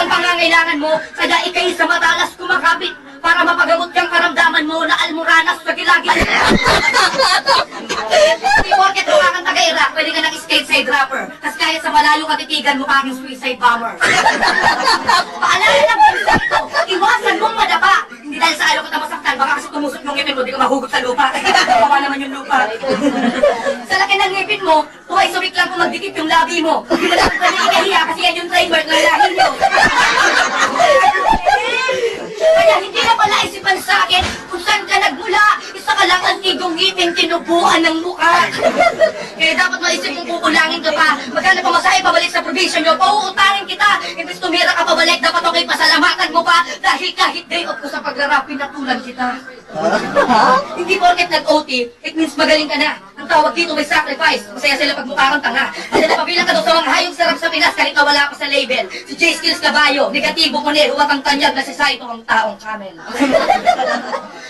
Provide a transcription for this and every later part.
ang pangangailangan mo, kaya ikay sa madalas kumakapit para mapagamot kang karamdaman mo na almoranas sa gilagid. Di porket mukha kang taga-Iraq, pwede ka ng stateside rapper. Kasi kahit sa malayo katitigan, mukha kang suicide bomber. Paalala lang po sa ito, iwasan mong madapa. Hindi dahil sa ayaw ka na masaktan, baka kasi tumusok yung ngipin mo, di ka mahugot sa lupa. Kawawa naman yung lupa. Sa laki ng ngipin mo, twice a week lang kung magdikit yung labi mo. Hindi mo lang pa ikahiya kasi yan yung trademark ng lahi mo. Kaya hindi na pala isipan sa akin kung saan ka nagmula. Isa ka lang ang tigong ngipin, tinubuan ng mukha. Kaya dapat maisip kung kukulangin ka pa. Magkano pa masahe pabalik sa provision nyo, pauutangin kita. Imbis tumira ka pabalik, dapat okay pasalamatan mo pa. Dahil kahit day off ko sa pagrarapin na tulad kita. Hindi porket nag-OT, it means magaling ka na. Ang tawag dito may sacrifice. Masaya sila pag mukha kang tanga. Kasi napabilang ka doon sa mga hayong sarap sa Pinas kahit na wala pa sa label. Si J. Skills Caballo, negatibo ko ni, huwag kang tanyag na si Saito ang taong camel.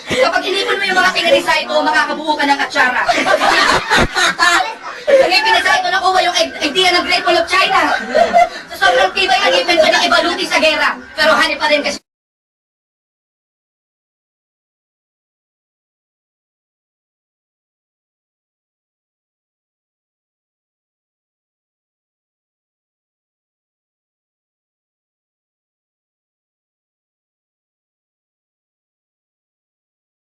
Kapag inipon mo yung mga tinga ni Saito, makakabuo ka ng katsara. Ang ngipin ni Saito, nakuha yung idea ng Great Wall of China. Sa sobrang tibay ang ngipin, pwedeng ibaluti sa gera. Pero hani pa rin kasi